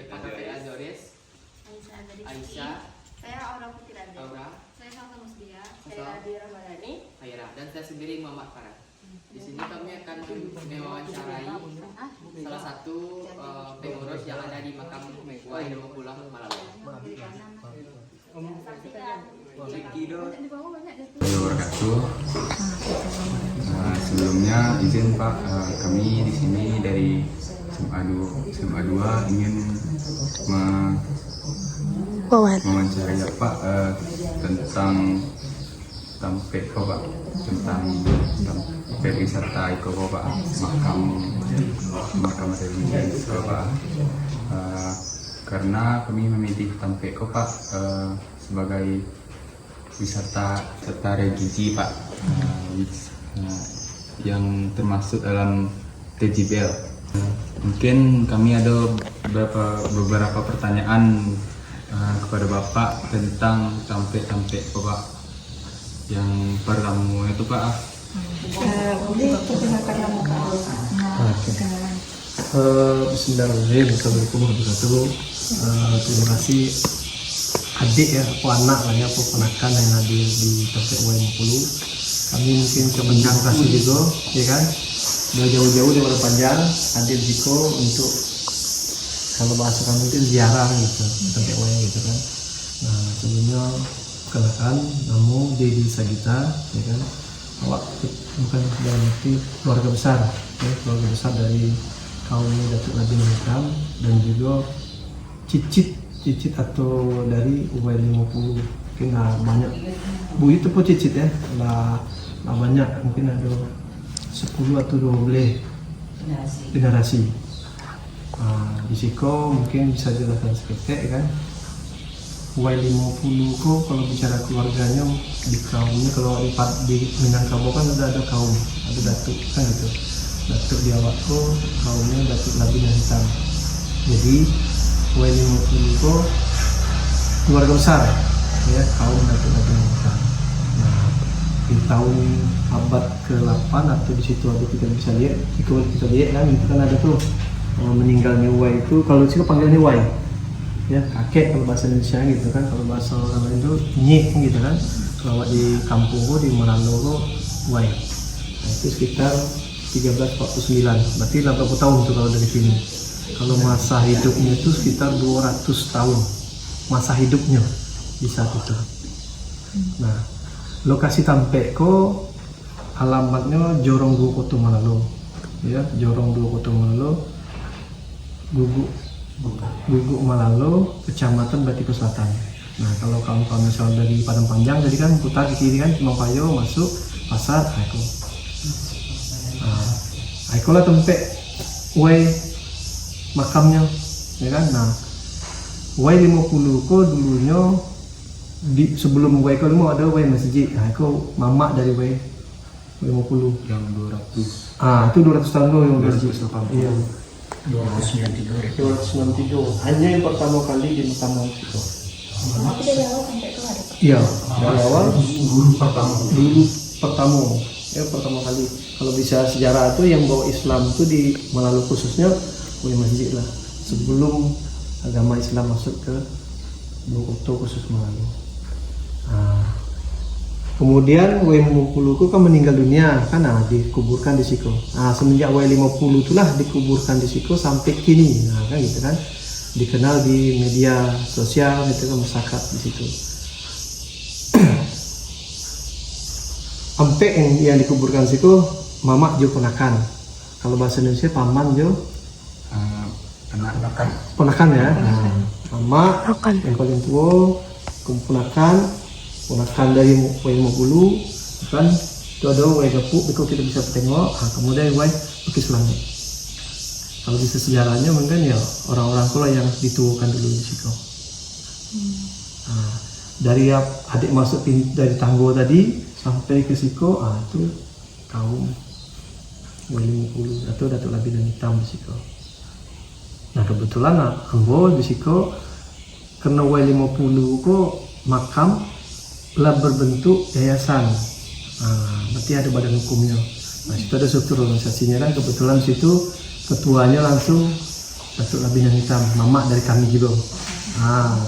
Kita Cafe Azores. Aisyah. Saya Aura Putri Rande. Aura. Saya Salsa Musdia. Salsa. Saya Adi Ramadhani. Haira. Dan saya sendiri Muhammad Farah. Di sini kami akan mewawancarai salah satu pengurus yang ada di makam Wai Ilmu Pulang Malawi. Wabarakatuh. Sebelumnya izin Pak, kami di sini dari SMA 2 ingin mewawancarai Pak tentang Tampeko Pak, tentang tempat wisata Iko Pak, makam religius Pak. Karena kami memilih Tampeko Pak sebagai wisata religi Pak, yang termasuk dalam TJBL. Mungkin kami ada beberapa pertanyaan kepada Bapak tentang Tampeko Pak. Yang pertama itu Pak, Boleh perkenalkan nama Kak. Bismillahirrahmanirrahim. Assalamualaikum warahmatullahi wabarakatuh. Terima kasih adik ya, aku anak lah ya, aku ponakan yang hadir di Tampek W50. Kami mungkin kebenjang kasih juga, ya kan? Jauh-jauh dari Wali Panjang hadir Jiko untuk, kalau bahasa kami itu ziarah gitu, Tampek W gitu kan. Nah sebelumnya perkenalkan, nama Dedi Sagita, ya kan? Awak bukan dalam arti keluarga besar, ya, keluarga besar dari kaum Datuk Nabi Muhammad dan juga cicit atau dari UY50. Mungkin banyak bu itu pun cicit ya, lah banyak, mungkin ada 10 atau 12 generasi. Di Siko mungkin bisa jelaskan seketek kan. Y50 kok kalau bicara keluarganya di kaumnya, kalau di Minangkabau kan ada kaum, ada datuk kan gitu. Datuk di awakku kaumnya Datuk Nabi Hitam. Jadi Y50 kok keluarga besar ya, kaum Datuk Nabi Hitam. Nah di tahun abad ke-8 atau di situ ada kita bisa lihat, kita lihat kan itu kan ada tuh meninggalnya Y itu, kalau sih panggilannya Y ya, kakek kalau bahasa Indonesia gitu kan, kalau bahasa orang lain itu nyik gitu kan. Kalau di kampung di Merano Y. Nah, itu sekitar 1349, berarti 80 tahun tuh kalau dari sini. Kalau masa hidupnya itu sekitar 200 tahun masa hidupnya di saat itu. Nah lokasi Tampeko alamatnya Jorong 2 Kota Malalo ya, Jorong 2 Kota Malalo, Guguk Malalo, Kecamatan Batiko Selatan. Nah kalau kawan-kawan misalnya dari Padang Panjang jadi kan putar ke kiri kan, Cimangpayo masuk pasar Aiko. Aiko lah tempat way makamnya ya kan. Nah Y50 ko dulunya sebelum Y ko ada Y masjid. Nah Aiko mamak dari Y50 yang 200. Itu 200 tahun dulu yang masjid. Iya. 293 hanya yang pertama kali di makam itu. Tapi dari awal sampai itu ada. Iya, dari awal dulu pertama kali. Kalau bisa sejarah itu yang bawa Islam itu di Malalu khususnya oleh masjid lah. Sebelum agama Islam masuk ke Bogoto khusus Malalu. Kemudian Y50 kan meninggal dunia kan, dikuburkan di Siko. Semenjak Y50 itulah dikuburkan di Siko sampai kini. Nah kan gitu kan, dikenal di media sosial itu kan, masyarakat di situ. Sampai yang dikuburkan Siko, mamak jo ponakan. Kalau bahasa Indonesia paman jo ponakan ya. Mamak yang paling tua, ponakan dari Y50 kan, itu ada Y gepuk itu kita bisa tengok. Kemudian Y lukis langit. Kalau bisa sejarahnya mungkin ya orang-orang pula yang dituakan dulu di Siko. Dari adik masuk dari Tanggo tadi sampai ke Siko, itu kaum Y50 atau Datuk Labinan Hitam di Siko. Nah kebetulan Ambo di Siko karena Y50 kok makam lah berbentuk yayasan. Berarti ada badan hukumnya. Nah situ ada struktur organisasinya kan, kebetulan situ ketuanya langsung Datuk Labinan Hitam, mamak dari kami juga.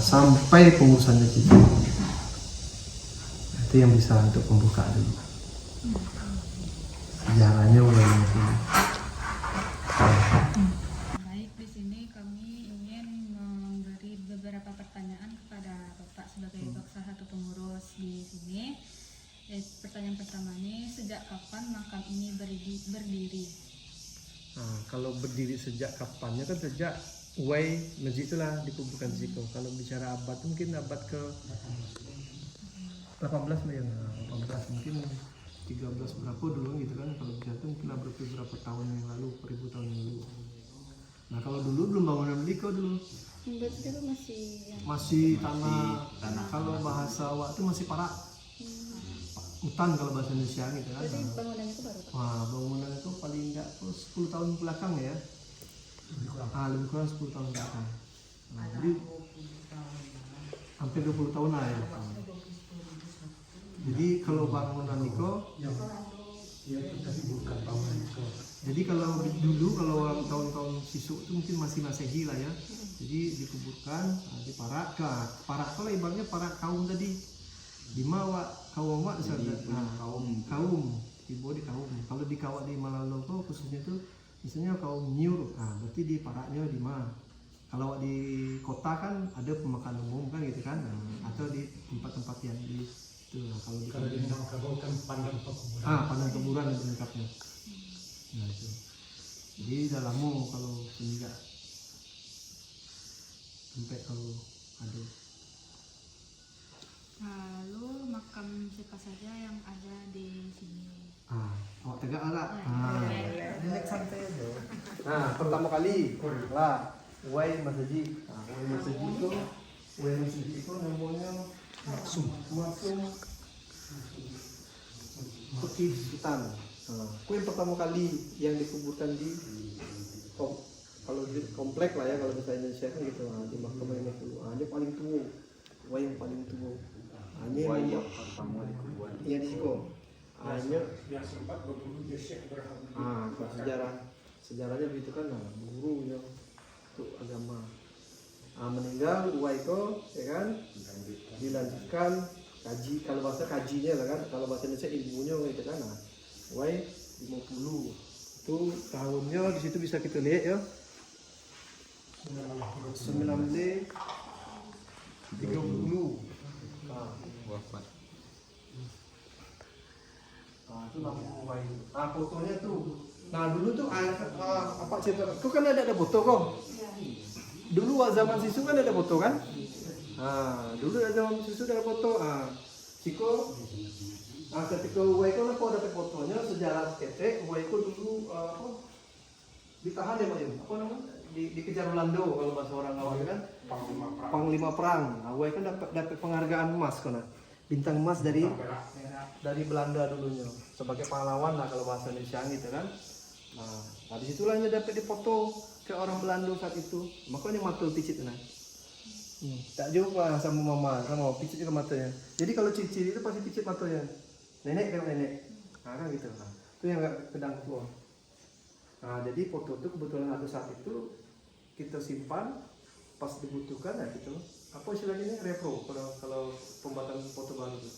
Sampai pengurusannya gitu. Itu yang bisa untuk pembuka dulu. Sejarahnya mulai itu. Baik, di sini kami ingin memberi beberapa pertanyaan kepada Bapak sebagai salah satu pengurus di sini. Pertanyaan pertama ini, sejak kapan makam ini berdiri? Kalau berdiri sejak kapannya kan sejak Uwai Masjid itulah dikuburkan di situ. Kalau bicara abad mungkin abad ke 18 ya, 18 mungkin 13 berapa dulu gitu kan. Kalau bicara itu mungkin beberapa tahun yang lalu, 1000 tahun yang lalu. Nah kalau dulu belum bangunan Bliko dulu. Berarti itu Masih tanah. Kalau bahasa Wak itu masih parak. Hutan kalau bahasa Indonesia gitu kan. Berarti bangunannya itu baru, Pak? Bangunan itu paling enggak 10 tahun belakang ya. Lebih kurang 10 tahun belakang. Jadi hampir 20 tahun lah ya. Jadi kalau bangunan Niko, jadi kalau dulu kalau tahun-tahun sisuk itu mungkin masih Masehi lah ya. Jadi dikuburkan, diparak. Parak itu lah ibaratnya parak kaum tadi. Di Mawak, kaum Mawak misalnya, kaum, ibu di kaum. Kalau di Kawak di Malaloko khususnya itu, misalnya kaum Nyur, berarti di paraknya di Ma. Kalau di kota kan ada pemakaman umum kan gitu kan, atau di tempat-tempat yang di itu. Kalau di Minangkabau kan pandang pekuburan. Pandang kuburan lebih lengkapnya. Nah itu. Jadi dalammu kalau sehingga sampai kalau ada. Lalu makam siapa saja yang ada di sini? Awak tegak lah. Relax santai aja. Pertama kali lah Uwai Masjid. Uwai Masjid itu namanya Maksum Pekih Sultan. Yang pertama kali yang dikuburkan di kalau di komplek lah ya, kalau bahasa Indonesia kan gitu, di makam 50. Dia paling tua. Uwai yang paling tua. Ini yang pertama dikuburkan. Iya di Siko. Yang sempat berburu Syekh Ibrahim. Sejarahnya begitu kan, guru yang untuk agama. Meninggal Uwai itu, ya kan? Dilanjutkan kaji, kalau bahasa kajinya lah kan, kalau bahasa Indonesia ilmunya gitu kan. Uwai 50. Itu tahunnya di situ bisa kita lihat ya. 1930. Wafat. Itu nama Uwai. Fotonya tuh. Dulu tuh apa cerita? Kau kan ada foto kok. Dulu zaman sisu kan ada foto kan? Dulu zaman sisu ada foto. Siko. Ketika Uwai kau nak ada fotonya sejarah ketek. Uwai kau dulu ditahan ya Pak Yum? Apa namanya? Dikejar Belanda kalau bahasa orang awal kan? Panglima perang. Uwai kan dapat penghargaan emas kan? Bintang emas dari Belanda dulunya sebagai pahlawan lah kalau bahasa Indonesia gitu kan. Nah disitulah dia dapat dipoto ke orang Belanda saat itu. Makanya mata picit nah. Tak jumpa sama mama, sama picit juga matanya. Jadi kalau cicit itu pasti picit matanya. Nenek kan nenek. Kan gitu. Itu yang nggak kedang tua. Jadi foto itu kebetulan ada saat itu kita simpan pas dibutuhkan ya gitu. Apa istilahnya ini repro kalau pembuatan foto baru itu?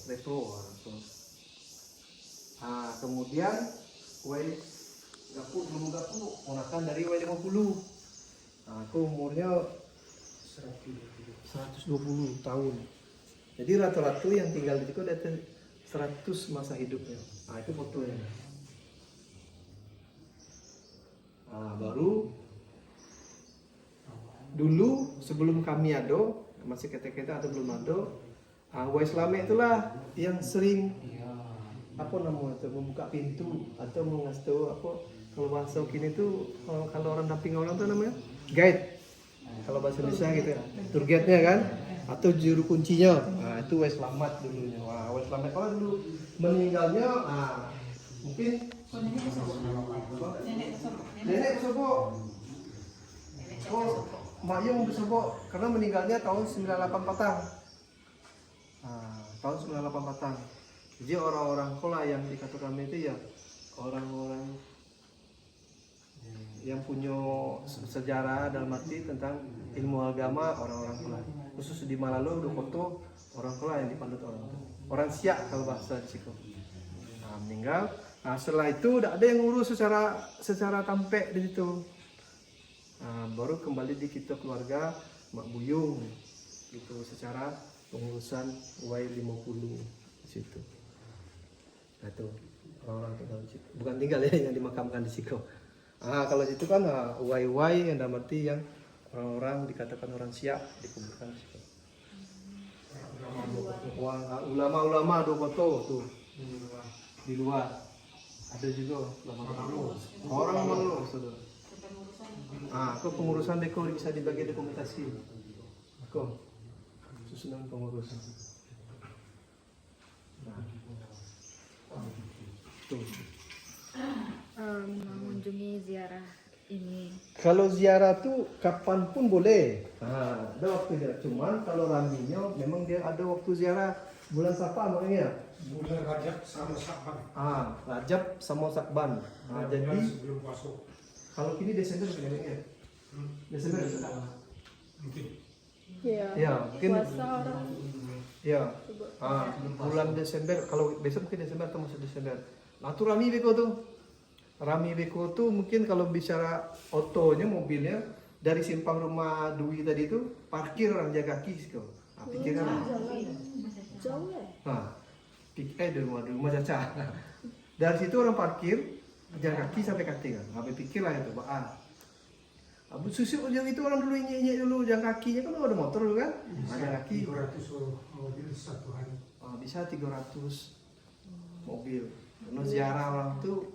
Repro. Kemudian Uwai belum gapu ponakan dari Uwai 50. Aku umurnya 120 tahun. Jadi rata-rata yang tinggal di situ ada 100 masa hidupnya. Itu fotonya. Baru dulu sebelum kami ada, masih kata-kata atau belum ada, Uwai Slamet itulah yang sering membuka pintu atau mengasih tahu kalau bahasa kini itu kalau orang damping orang tuh namanya guide. Kalau bahasa Indonesia gitu ya, tour guide-nya kan atau juru kuncinya. Itu Uwai Slamet dulunya. Uwai Slamet kalau dulu meninggalnya mungkin nenek Besobo. Mak Yung Besobo karena meninggalnya tahun 98 Patang. Tahun 98 Patang. Jadi orang-orang kola yang dikata kami itu ya orang-orang yang punya sejarah dalam arti tentang ilmu agama orang-orang Kelai. Khusus di Malalo, Dokoto, orang Kelai yang dipandut orang Siak kalau bahasa di situ. Nah, meninggal. Nah, setelah itu tidak ada yang ngurus secara tampek di situ. Nah, baru kembali di kita keluarga Mak Buyung gitu secara pengurusan Y50 di situ. Nah, itu orang-orang tinggal di situ. Bukan tinggal ya, yang dimakamkan di situ. Kalau itu kan Y yang dalam arti yang orang-orang dikatakan orang Siak dikuburkan di situ. Ulama-ulama Dokoto tuh di luar ada juga ulama orang Malalo saudara. Pengurusan deko bisa dibagi dokumentasi. Susunan pengurusan. Mengunjungi ziarah ini. Kalau ziarah tuh kapanpun boleh. Ada waktunya. Cuman kalau raminya memang dia ada waktu ziarah bulan Safar makanya. Bulan Rajab sama Sakban. Rajab sama Sakban. Jadi sebelum puasa. kalau kini Desember ya. Desember Mungkin. Iya. Mungkin Puasa orang. ya. Bulan Desember, kalau besok mungkin Desember atau masuk Desember. Nah, tuh Rami Beko tuh. Rami Beko tuh mungkin kalau bicara otonya, mobilnya dari simpang rumah Dwi tadi itu parkir orang jaga kaki sih kok. Pikir kan. Jauh ya? Di rumah Caca. Dari situ orang parkir jaga kaki sampai Kating kan. Pikir lah itu, Abu Susi yang itu orang dulu nyek dulu jalan kakinya kan ada motor dulu kan? Ada kaki. 300 mobil satu hari. Bisa 300 mobil. Karena ziarah orang tuh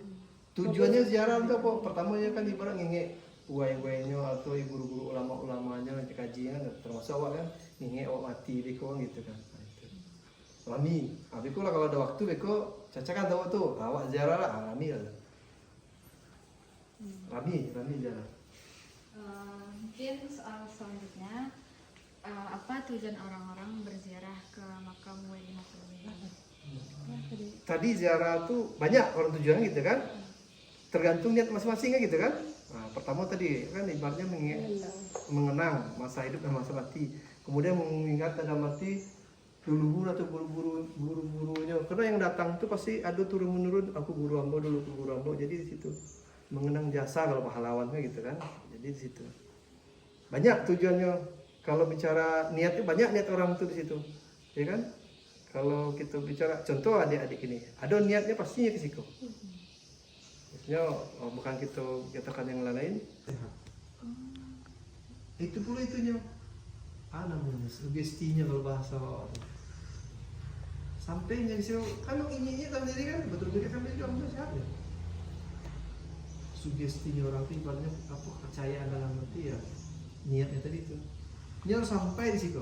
tujuannya ziarah untuk apa? Pertamanya kan ibarat ngengek uai-uainya atau guru-guru ulama-ulamanya nanti kajian termasuk awak kan ngengek awak mati beko gitu kan. Nah, itu. Rami, beko lah kalau ada waktu beko Caca kan tahu tuh awak ziarah lah Rami lah. Rami ziarah. Mungkin soal selanjutnya, apa tujuan orang-orang berziarah ke makam Y50 ini? Tadi ziarah tuh banyak orang tujuannya gitu kan, tergantung niat masing-masing kan gitu kan. Pertama tadi kan ibaratnya mengenang masa hidup dan masa mati, kemudian mengingat ada mati leluhur atau guru-gurunya, karena yang datang tuh pasti ada turun menurun, aku guru hamba dulu, aku guru hamba, jadi di situ mengenang jasa kalau pahlawan kan gitu kan, jadi di situ banyak tujuannya. Kalau bicara niatnya banyak niat orang tuh di situ, ya kan. Kalau kita bicara contoh adik-adik ini, ada niatnya pastinya ke situ. Maksudnya bukan kita katakan yang lain. Itu pula itunya. Namanya sugestinya kalau bahasa sampainya sih kan ini sendiri kan betul-betul sampai juga sehat ya. Sugestinya orang itu ibaratnya apa kepercayaan dalam arti ya niatnya tadi itu. Dia harus sampai di situ.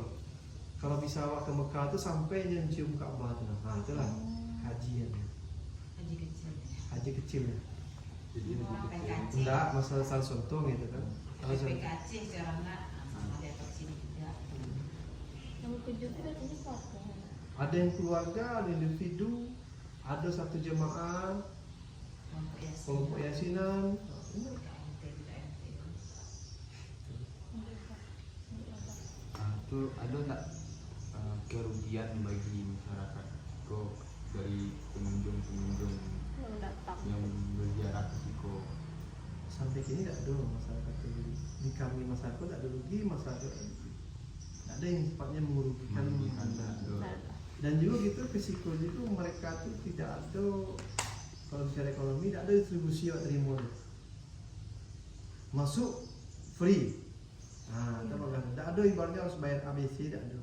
Kalau bisa awak ke Mekah tuh sampai dia cium Ka'bah tuh. Nah, itulah hajian. Haji kecil. Enggak, masalah salah contoh gitu kan. Ada yang keluarga, ada individu, ada satu jemaah, kelompok yasinan. Itu ada tak kerugian bagi masyarakat kok dari pengunjung yang berziarah ke Siko? Sampai kini tidak ada masyarakat di kami masyarakat tidak ada rugi, masyarakat tidak ada yang sifatnya merugikan. Dan juga gitu ke Siko itu mereka tuh tidak ada, kalau secara ekonomi tidak ada distribusi yang terima masuk free. Tidak ada ibaratnya harus bayar ABC, tidak ada.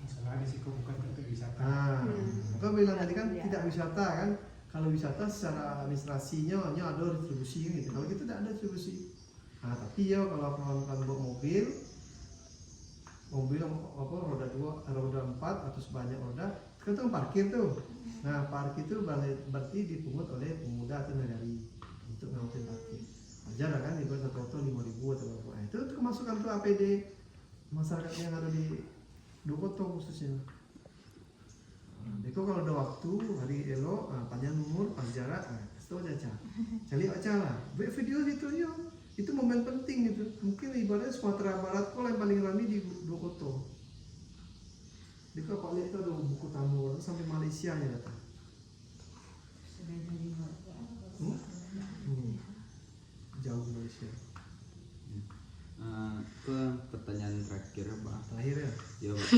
Masalah risiko bukan untuk wisata. Maka bilang tadi kan tidak wisata kan. Kalau wisata secara administrasinya hanya ada distribusi gitu. Kalau gitu tidak ada distribusi. Tapi ya kalau kawan-kawan bawa mobil apa roda 2, roda 4 atau sebanyak roda, kan tuh parkir tuh. Nah, parkir itu berarti dipungut oleh pemuda atau negari untuk ngawin parkir. Ajar kan ibarat satu auto 5.000 atau berapa. Itu kemasukan tuh APD masyarakat yang ada di Dokoto khususnya. Beko kalau ada waktu hari elok panjang umur pas jarak Tahu Caca? Cari Caca lah. Buat video itu ya. Itu momen penting gitu. Mungkin ibaratnya Sumatera Barat kok yang paling ramai di dua kota. Di kapal itu ada buku tamu sampai Malaysia ya datang. Jauh Malaysia. Ke pertanyaan terakhir Pak. Terakhir ya. Ya, Pak.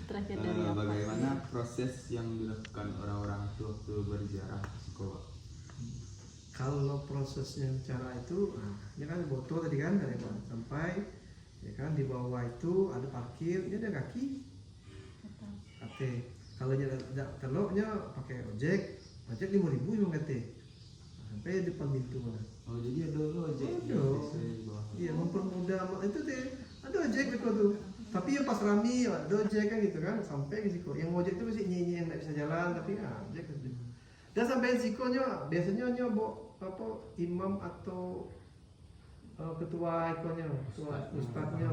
Terakhir dari apa? Bagaimana proses yang dilakukan orang-orang itu waktu berziarah ke Siko, Pak? Kalau prosesnya cara itu, ya kan botol tadi kan dari bawah sampai, ya kan di bawah itu ada parkir, ini ada kaki, kate. Kalau teloknya pakai ojek 5.000 yang kate, sampai depan pintu mana. Oh, jadi ada ojek di bawah. Iya, mempermudah itu deh. Ada ojek gitu tuh. Tapi yang pas rame ada ojek kan gitu kan, sampai ke Siko. Yang ojek itu masih nyanyi yang nggak bisa jalan, tapi ojek gitu. Dan sampai Sikonya biasanya nyobok apa imam atau ketua ikonnya, ustadznya,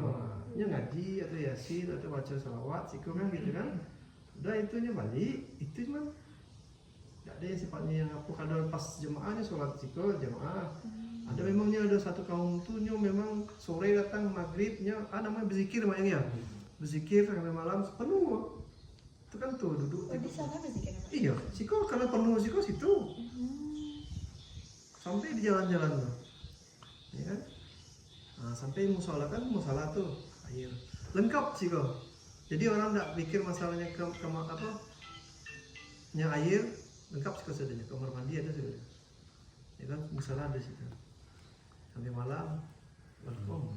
nya ngaji atau yasin atau baca salawat, Siko kan gitu kan. Udah itunya balik, itu cuma nggak ada yang sifatnya yang apa. Kalau pas jemaahnya sholat Siko jemaah, ada memangnya ada satu kaum tuh memang sore datang maghribnya, namanya berzikir namanya ya, berzikir sampai malam penuh. Itu kan tuh duduk. Oh, di sana berzikir. Iya, Siko karena penuh Siko situ. Sampai di jalan-jalan tuh. Ya kan? Nah, sampai musola kan musola tuh air. Lengkap Siko. Jadi orang enggak pikir masalahnya ke apa? Nya air lengkap Siko saja. Kamar mandi ada sudah. Ya kan musola ada situ. Sampai malam welcome.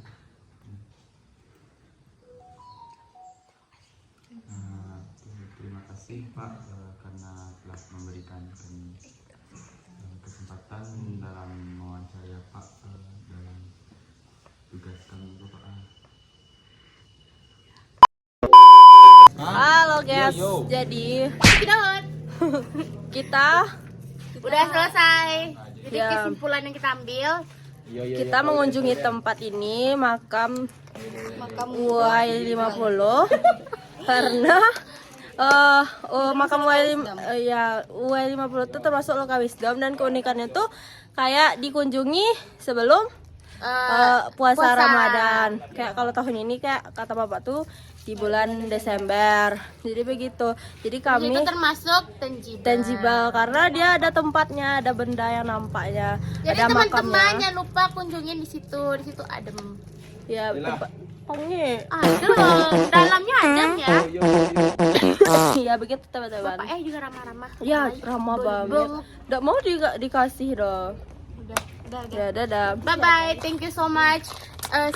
Terima kasih Pak karena telah memberikan kami kesempatan dalam mewawancara Pak dalam tugas kami Pak. Halo guys, jadi kita udah selesai. Jadi Ya. kesimpulan yang kita ambil, kita mengunjungi tempat ini makam UAI50 karena makam UAI50 itu termasuk lokal wisdom dan keunikannya tuh kayak dikunjungi sebelum puasa Ramadan. Kayak kalau tahun ini kayak kata bapak tuh di bulan Desember. Jadi begitu. Jadi kami itu termasuk tangible karena dia ada tempatnya, ada benda yang nampaknya. Jadi ada teman-teman makamnya. jangan lupa kunjungin di situ adem. Ya, Onge. Adem, dalamnya adem ya. Iya begitu teman-teman. Bapaknya juga ramah-ramah. Ya ramah banget. Nggak mau dikasih dong. Udah. Ya dadah. Bye bye, thank you so much.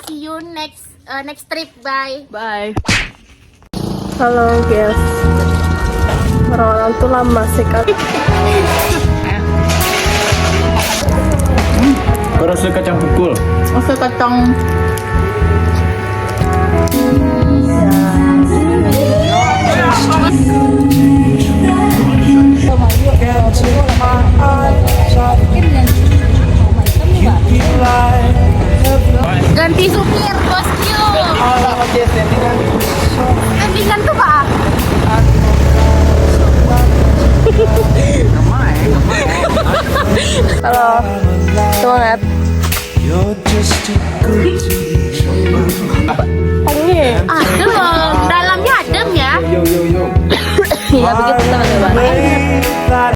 See you next trip. Bye. Bye. Halo guys. Merawat tuh lama sekali. Rasa kacang pukul. Rasa kacang. Ganti supir, bosku. Gantikan tuh Pak. Halo. Semangat. Onge.